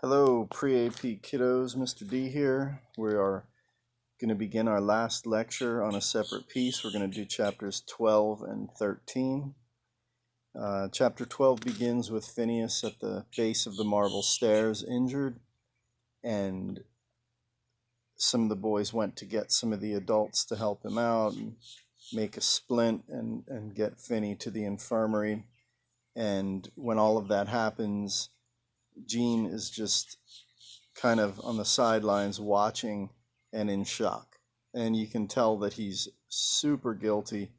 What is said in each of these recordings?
Hello, pre-AP kiddos. Mr. D here. We are going to begin our last lecture on a separate piece. We're going to do chapters 12 and 13. Chapter 12 begins with Phineas at the base of the marble stairs, injured, and some of the boys went to get some of the adults to help him out and make a splint and get Finney to the infirmary. And when all of that happens, Jean is just kind of on the sidelines watching and in shock. And you can tell that he's super guilty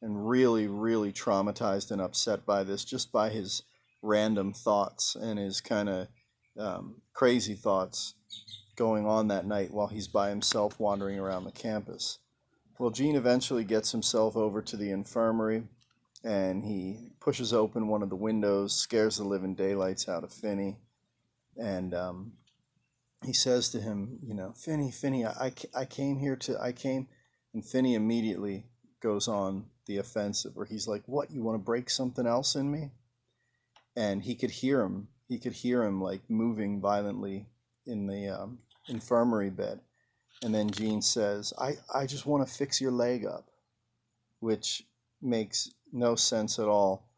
and really, really traumatized and upset by this, just by his random thoughts and his kind of crazy thoughts going on that night while he's by himself wandering around the campus. Well, Gene eventually gets himself over to the infirmary and he pushes open one of the windows, scares the living daylights out of Finney, and he says to him, Finney, I came here and Finney immediately goes on the offensive where he's like, what, you want to break something else in me? And he could hear him like moving violently in the infirmary bed. And then Gene says, I just want to fix your leg up, which makes no sense at all.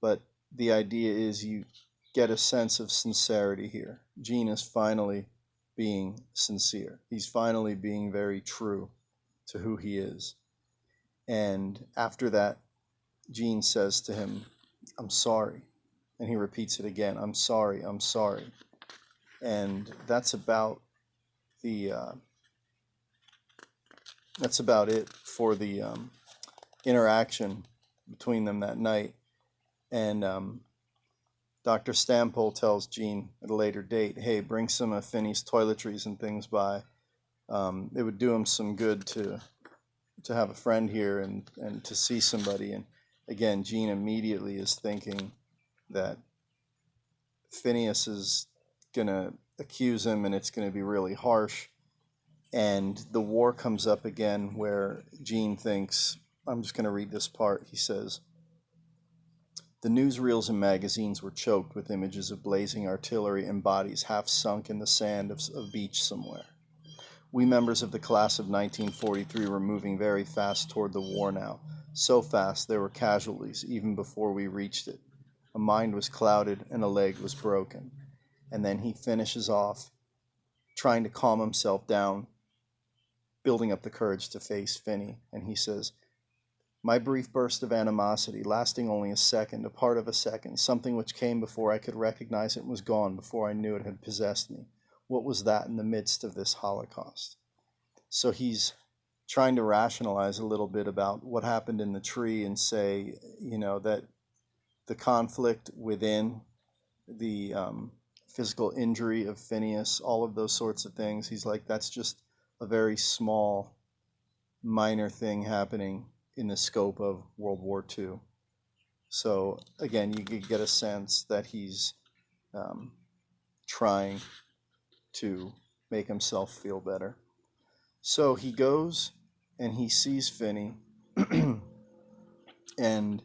But the idea is you get a sense of sincerity here. Gene is finally being sincere. He's finally being very true to who he is. And after that, Gene says to him, I'm sorry. And he repeats it again, I'm sorry, I'm sorry. And that's about it for the interaction between them that night. And Dr. Stampole tells Gene at a later date, hey, bring some of Finney's toiletries and things by. It would do him some good to have a friend here and to see somebody. And again, Gene immediately is thinking that Phineas is going to accuse him and it's going to be really harsh. And the war comes up again where Gene thinks, I'm just going to read this part. He says, the newsreels and magazines were choked with images of blazing artillery and bodies half sunk in the sand of a beach somewhere. We members of the class of 1943 were moving very fast toward the war now, so fast there were casualties even before we reached it. A mind was clouded and a leg was broken. And then he finishes off trying to calm himself down, building up the courage to face Finney, and he says, my brief burst of animosity, lasting only a second, a part of a second, something which came before I could recognize it and was gone before I knew it had possessed me. What was that in the midst of this Holocaust? So he's trying to rationalize a little bit about what happened in the tree and say, that the conflict within the physical injury of Phineas, all of those sorts of things, he's like, that's just a very small, minor thing happening in the scope of World War II. So again, you could get a sense that he's trying to make himself feel better. So he goes and he sees Finney, and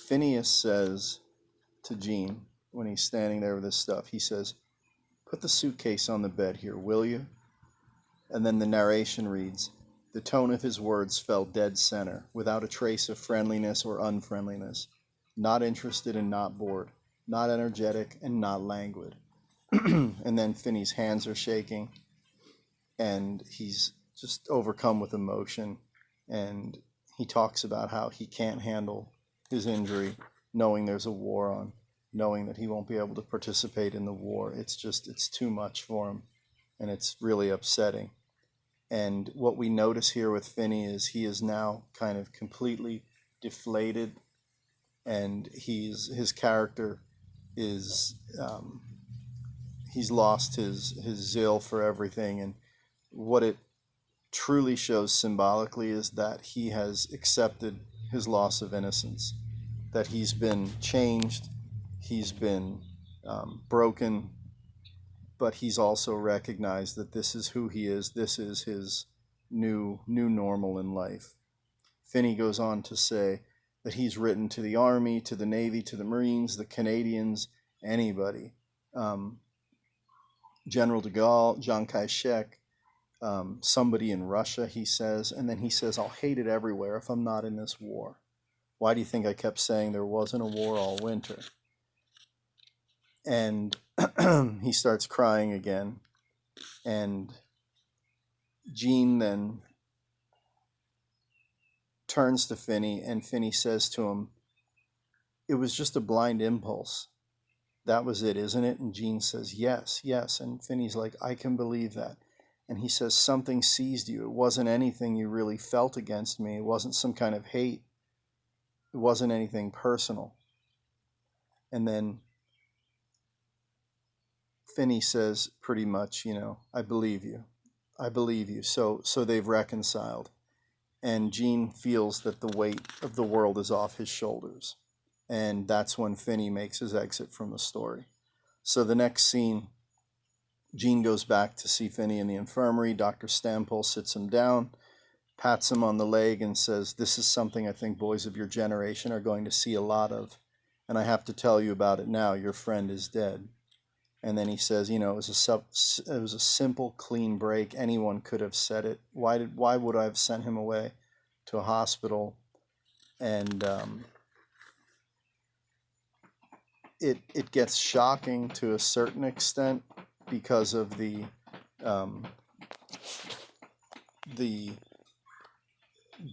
Phineas says to Gene, when he's standing there with his stuff, he says, put the suitcase on the bed here, will you? And then the narration reads, the tone of his words fell dead center, without a trace of friendliness or unfriendliness, not interested and not bored, not energetic and not languid. And then Finney's hands are shaking, and he's just overcome with emotion, and he talks about how he can't handle his injury, knowing there's a war on, knowing that he won't be able to participate in the war. It's too much for him, and it's really upsetting. And what we notice here with Finney is he is now kind of completely deflated, and his character is he's lost his zeal for everything. And what it truly shows symbolically is that he has accepted his loss of innocence, that he's been changed, he's been broken, but he's also recognized that this is who he is. This is his new normal in life. Finney goes on to say that he's written to the Army, to the Navy, to the Marines, the Canadians, anybody, General de Gaulle, Chiang Kai-shek, somebody in Russia, he says, and then he says, I'll hate it everywhere if I'm not in this war. Why do you think I kept saying there wasn't a war all winter? And he starts crying again. And Jean then turns to Finney, and Finney says to him, it was just a blind impulse. That was it, isn't it? And Jean says, yes, yes. And Finney's like, I can believe that. And he says, something seized you. It wasn't anything you really felt against me. It wasn't some kind of hate. It wasn't anything personal. And then Finney says pretty much, I believe you. I believe you. So they've reconciled. And Jean feels that the weight of the world is off his shoulders. And that's when Finney makes his exit from the story. So the next scene, Jean goes back to see Finney in the infirmary. Dr. Stampole sits him down, pats him on the leg, and says, this is something I think boys of your generation are going to see a lot of. And I have to tell you about it now. Your friend is dead. And then he says, it was a simple, clean break. Anyone could have said it. Why would I have sent him away to a hospital? And it gets shocking to a certain extent because of the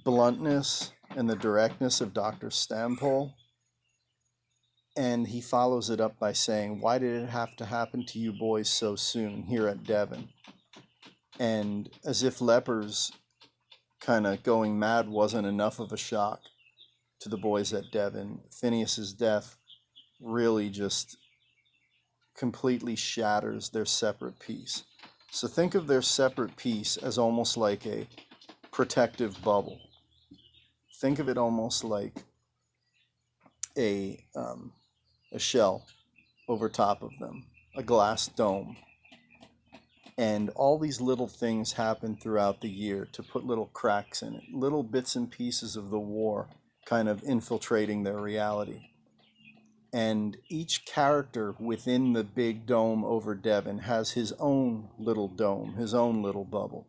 bluntness and the directness of Dr. Stampole. And he follows it up by saying, why did it have to happen to you boys so soon here at Devon? And as if lepers kind of going mad wasn't enough of a shock to the boys at Devon, Phineas's death really just completely shatters their separate peace. So think of their separate peace as almost like a protective bubble. Think of it almost like a shell over top of them, a glass dome. And all these little things happen throughout the year to put little cracks in it, little bits and pieces of the war kind of infiltrating their reality. And each character within the big dome over Devon has his own little dome, his own little bubble.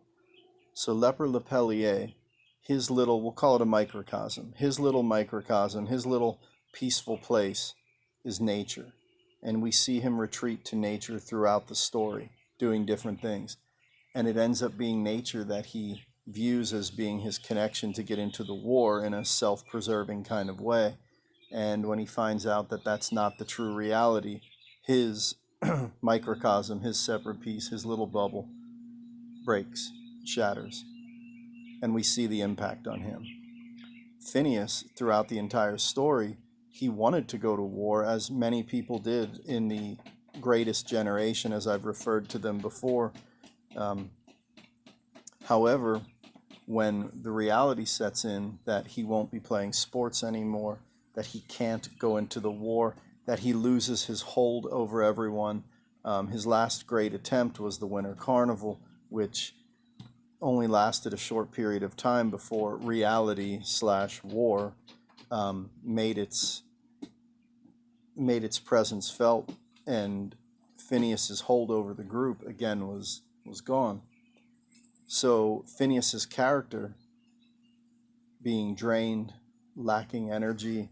So Leper Lepellier, his little, we'll call it a microcosm, his little peaceful place is nature. And we see him retreat to nature throughout the story, doing different things. And it ends up being nature that he views as being his connection to get into the war in a self-preserving kind of way. And when he finds out that that's not the true reality, his microcosm, his separate piece, his little bubble breaks, shatters. And we see the impact on him. Phineas, throughout the entire story, he wanted to go to war, as many people did in the greatest generation, as I've referred to them before. However, when the reality sets in that he won't be playing sports anymore, that he can't go into the war, that he loses his hold over everyone. His last great attempt was the Winter Carnival, which only lasted a short period of time before reality/war made its presence felt, and Phineas's hold over the group again was gone. So Phineas's character, being drained, lacking energy,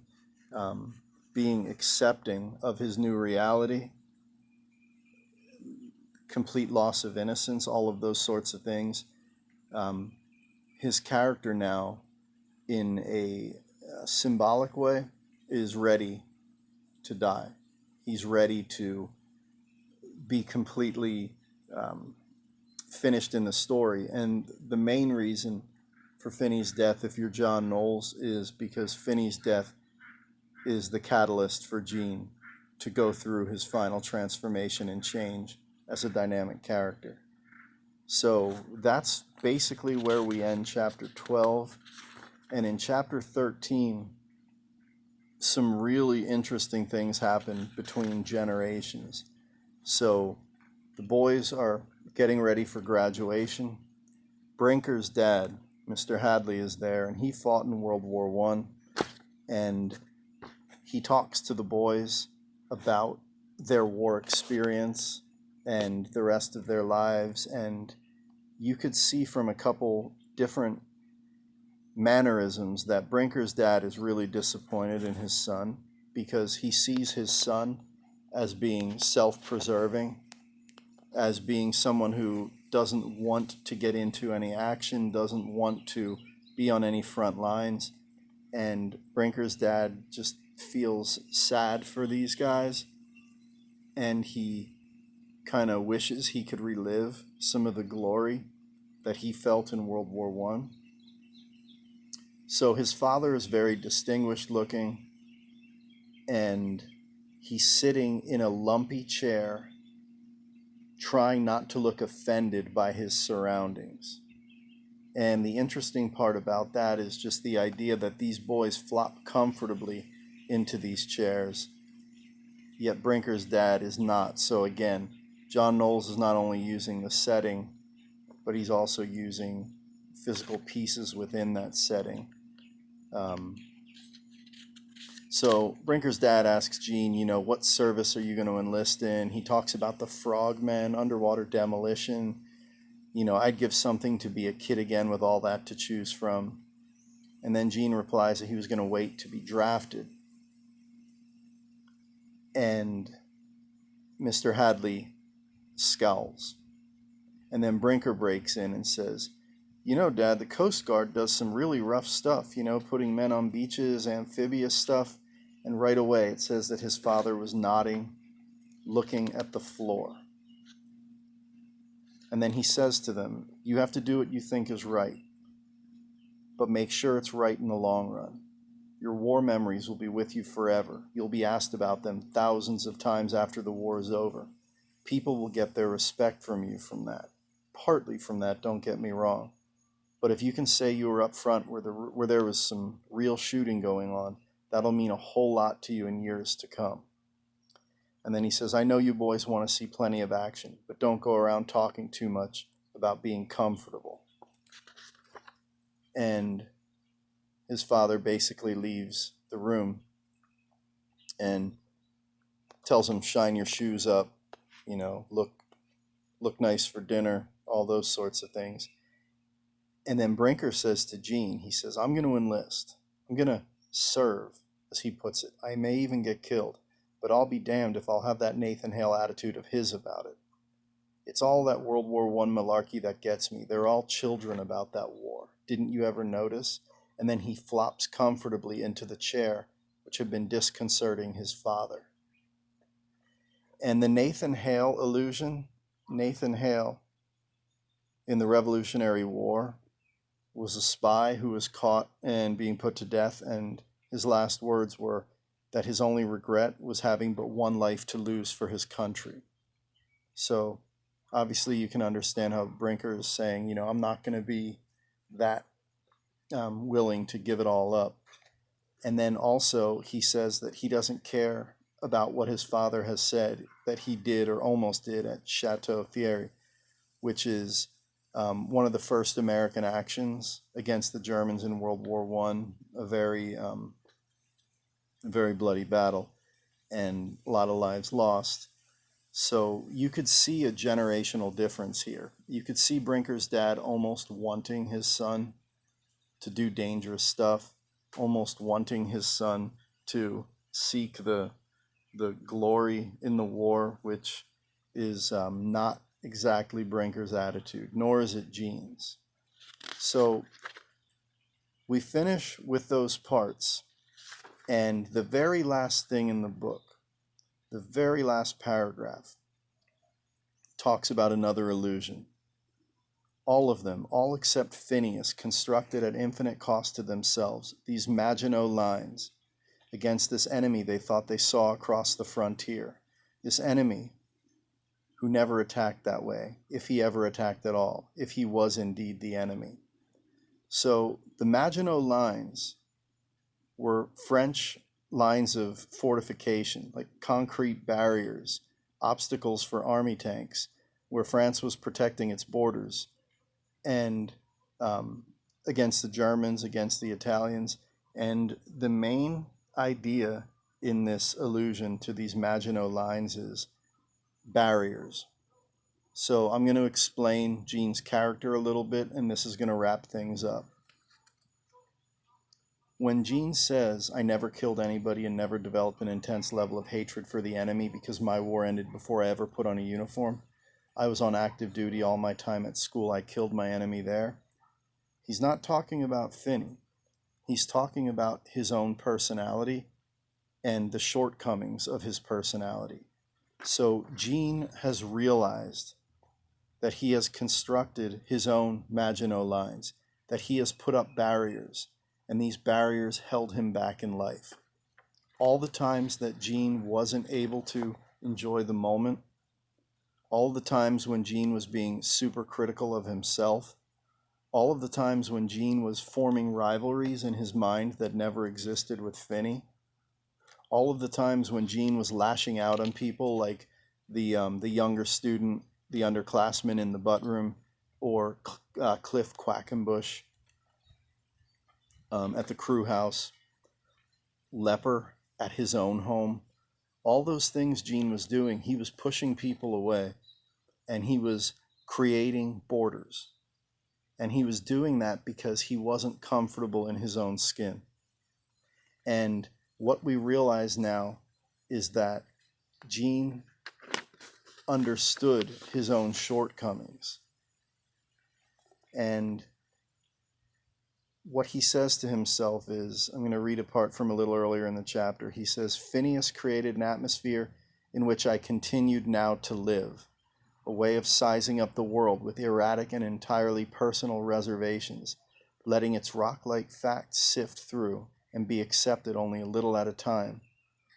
being accepting of his new reality, complete loss of innocence, all of those sorts of things. His character now, in a symbolic way, is ready to die. He's ready to be completely finished in the story. And the main reason for Finney's death, if you're John Knowles, is because Finney's death is the catalyst for Jean to go through his final transformation and change as a dynamic character. So that's basically where we end chapter 12. And in chapter 13, some really interesting things happen between generations. So the boys are getting ready for graduation. Brinker's dad, Mr. Hadley, is there, and he fought in World War I. And he talks to the boys about their war experience and the rest of their lives. And you could see from a couple different mannerisms that Brinker's dad is really disappointed in his son, because he sees his son as being self-preserving, as being someone who doesn't want to get into any action, doesn't want to be on any front lines. And Brinker's dad just feels sad for these guys, and he kind of wishes he could relive some of the glory that he felt in World War One. So his father is very distinguished looking, and he's sitting in a lumpy chair, trying not to look offended by his surroundings. And the interesting part about that is just the idea that these boys flop comfortably into these chairs, yet Brinker's dad is not. So again, John Knowles is not only using the setting, but he's also using physical pieces within that setting. So Brinker's dad asks Gene, what service are you going to enlist in? He talks about the frogmen, underwater demolition. I'd give something to be a kid again with all that to choose from. And then Gene replies that he was going to wait to be drafted. And Mr. Hadley scowls. And then Brinker breaks in and says, Dad, the Coast Guard does some really rough stuff, putting men on beaches, amphibious stuff. And right away it says that his father was nodding, looking at the floor. And then he says to them, you have to do what you think is right, but make sure it's right in the long run. Your war memories will be with you forever. You'll be asked about them thousands of times after the war is over. People will get their respect from you from that. Partly from that, don't get me wrong. But if you can say you were up front where there was some real shooting going on, that'll mean a whole lot to you in years to come. And then he says, I know you boys want to see plenty of action, but don't go around talking too much about being comfortable. And his father basically leaves the room and tells him, shine your shoes up, look nice for dinner, all those sorts of things. And then Brinker says to Gene, he says, I'm going to enlist. I'm going to serve, as he puts it. I may even get killed, but I'll be damned if I'll have that Nathan Hale attitude of his about it. It's all that World War I malarkey that gets me. They're all children about that war. Didn't you ever notice? And then he flops comfortably into the chair, which had been disconcerting his father. And the Nathan Hale illusion, Nathan Hale in the Revolutionary War was a spy who was caught and being put to death, and his last words were that his only regret was having but one life to lose for his country. So obviously you can understand how Brinker is saying, I'm not going to be that willing to give it all up. And then also he says that he doesn't care about what his father has said that he did or almost did at Chateau Thierry, which is one of the first American actions against the Germans in World War I, a very bloody battle and a lot of lives lost. So you could see a generational difference here. You could see Brinker's dad almost wanting his son to do dangerous stuff, almost wanting his son to seek the glory in the war, which is not exactly Brinker's attitude, nor is it Gene's. So we finish with those parts, and the very last thing in the book, the very last paragraph, talks about another illusion. All of them, all except Phineas, constructed at infinite cost to themselves, these Maginot Lines, against this enemy they thought they saw across the frontier. This enemy who never attacked that way, if he ever attacked at all, if he was indeed the enemy. So the Maginot Lines were French lines of fortification, like concrete barriers, obstacles for army tanks, where France was protecting its borders, and against the Germans, against the Italians. And the main idea in this allusion to these Maginot Lines is barriers. So I'm going to explain Gene's character a little bit, and this is going to wrap things up. When Gene says, "I never killed anybody and never developed an intense level of hatred for the enemy because my war ended before I ever put on a uniform. I was on active duty all my time at school. I killed my enemy there." He's not talking about Finney. He's talking about his own personality and the shortcomings of his personality. So Gene has realized that he has constructed his own Maginot Lines, that he has put up barriers, and these barriers held him back in life. All the times that Gene wasn't able to enjoy the moment, all the times when Gene was being super critical of himself, all of the times when Gene was forming rivalries in his mind that never existed with Finney, all of the times when Gene was lashing out on people like the younger student, the underclassman in the butt room, or Cliff Quackenbush at the crew house, Leper at his own home, all those things Gene was doing, he was pushing people away, and he was creating borders. And he was doing that because he wasn't comfortable in his own skin. And what we realize now is that Gene understood his own shortcomings. And what he says to himself is, I'm going to read a part from a little earlier in the chapter. He says, "Phineas created an atmosphere in which I continued now to live, a way of sizing up the world with erratic and entirely personal reservations, letting its rock-like facts sift through and be accepted only a little at a time,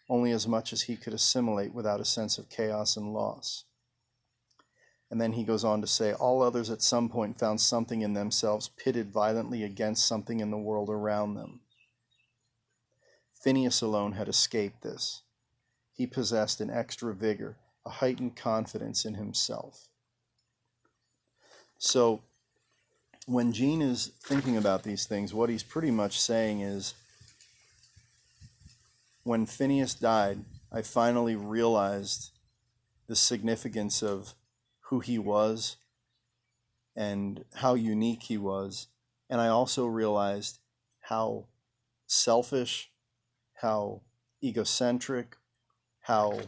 only as much as he could assimilate without a sense of chaos and loss." And then he goes on to say, "All others at some point found something in themselves pitted violently against something in the world around them. Phineas alone had escaped this. He possessed an extra vigor, a heightened confidence in himself." So when Gene is thinking about these things, what he's pretty much saying is, when Phineas died, I finally realized the significance of who he was and how unique he was. And I also realized how selfish, how egocentric, how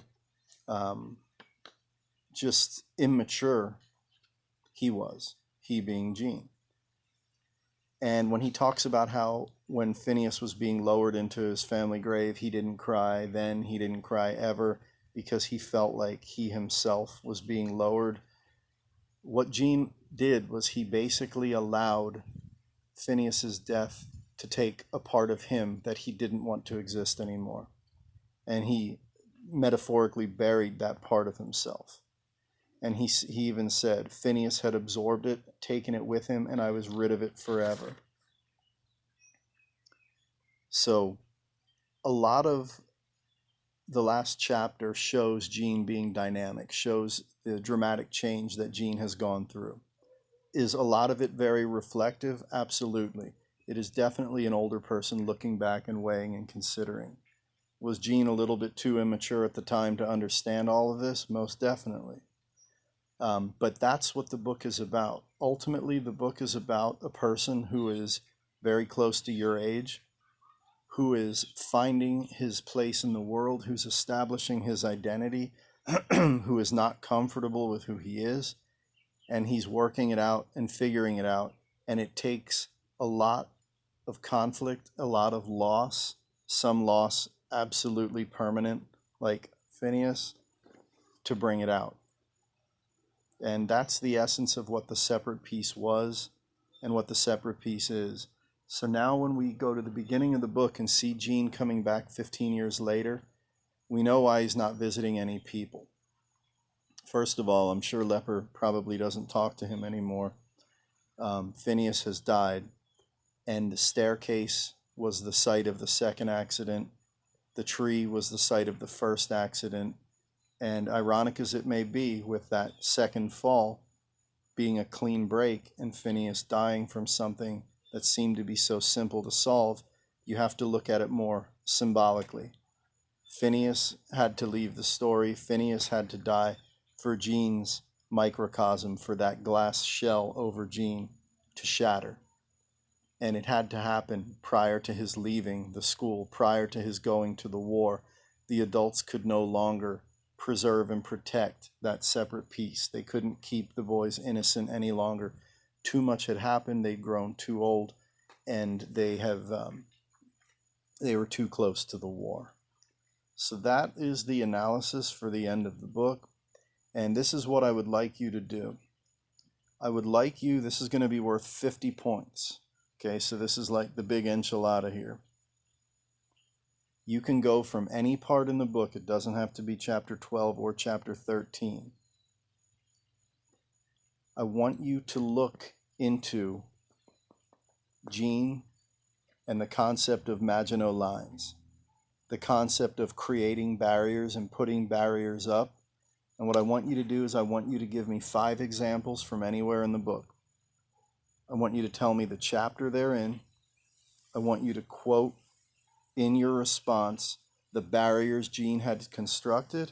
just immature he was, he being Gene. And when he talks about how when Phineas was being lowered into his family grave, he didn't cry then, he didn't cry ever, because he felt like he himself was being lowered. What Gene did was he basically allowed Phineas's death to take a part of him that he didn't want to exist anymore. And he metaphorically buried that part of himself. And he even said, "Phineas had absorbed it, taken it with him, and I was rid of it forever." So a lot of the last chapter shows Gene being dynamic, shows the dramatic change that Gene has gone through. Is a lot of it very reflective? Absolutely. It is definitely an older person looking back and weighing and considering. Was Gene a little bit too immature at the time to understand all of this? Most definitely. But that's what the book is about. Ultimately, the book is about a person who is very close to your age, who is finding his place in the world, who's establishing his identity, who is not comfortable with who he is, and he's working it out and figuring it out. And it takes a lot of conflict, a lot of loss, some loss absolutely permanent, like Phineas, to bring it out. And that's the essence of what the separate piece was and what the separate piece is. So now when we go to the beginning of the book and see Gene coming back 15 years later, we know why he's not visiting any people. First of all, I'm sure Leper probably doesn't talk to him anymore. Phineas has died, and the staircase was the site of the second accident. The tree was the site of the first accident. And ironic as it may be, with that second fall being a clean break and Phineas dying from something that seemed to be so simple to solve, you have to look at it more symbolically. Phineas had to leave the story. Phineas had to die for Gene's microcosm for that glass shell over Gene to shatter. And it had to happen prior to his leaving the school, prior to his going to the war. The adults could no longer preserve and protect that separate piece. They couldn't keep the boys innocent any longer. Too much had happened. They'd grown too old, and they were too close to the war. So that is the analysis for the end of the book. And this is what I would like you to do. I would like you, this is going to be worth 50 points. Okay, so this is like the big enchilada here. You can go from any part in the book. It doesn't have to be chapter 12 or chapter 13. I want you to look into Gene and the concept of Maginot Lines, the concept of creating barriers and putting barriers up. And what I want you to do is I want you to give me 5 examples from anywhere in the book. I want you to tell me the chapter they're in. I want you to quote in your response the barriers Gene had constructed,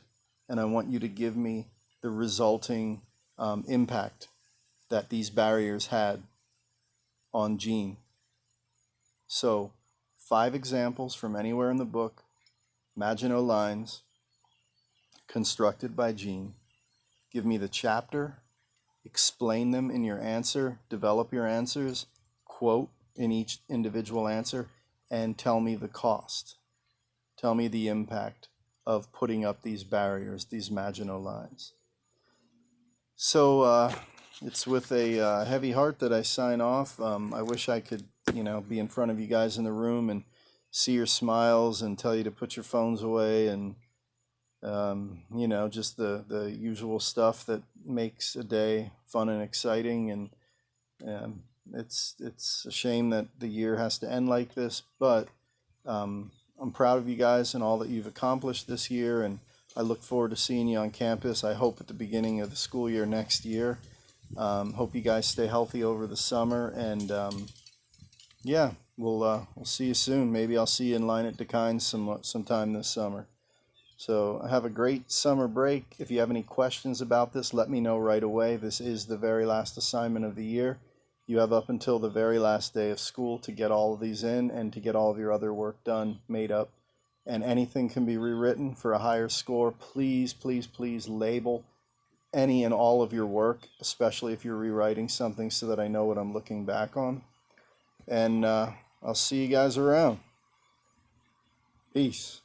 and I want you to give me the resulting impact that these barriers had on Gene. So 5 examples from anywhere in the book, Maginot Lines, constructed by Gene. Give me the chapter, explain them in your answer, develop your answers, quote in each individual answer, and tell me the cost. Tell me the impact of putting up these barriers, these Maginot Lines. So it's with a heavy heart that I sign off. I wish I could, be in front of you guys in the room and see your smiles and tell you to put your phones away and just the usual stuff that makes a day fun and exciting. And it's a shame that the year has to end like this, but I'm proud of you guys and all that you've accomplished this year, and I look forward to seeing you on campus. I hope at the beginning of the school year next year. Hope you guys stay healthy over the summer, and we'll see you soon. Maybe I'll see you in line at DeKine sometime this summer. So have a great summer break. If you have any questions about this, let me know right away. This is the very last assignment of the year. You have up until the very last day of school to get all of these in and to get all of your other work done, made up. And anything can be rewritten for a higher score. Please, please, please label any and all of your work, especially if you're rewriting something, so that I know what I'm looking back on. And I'll see you guys around. Peace.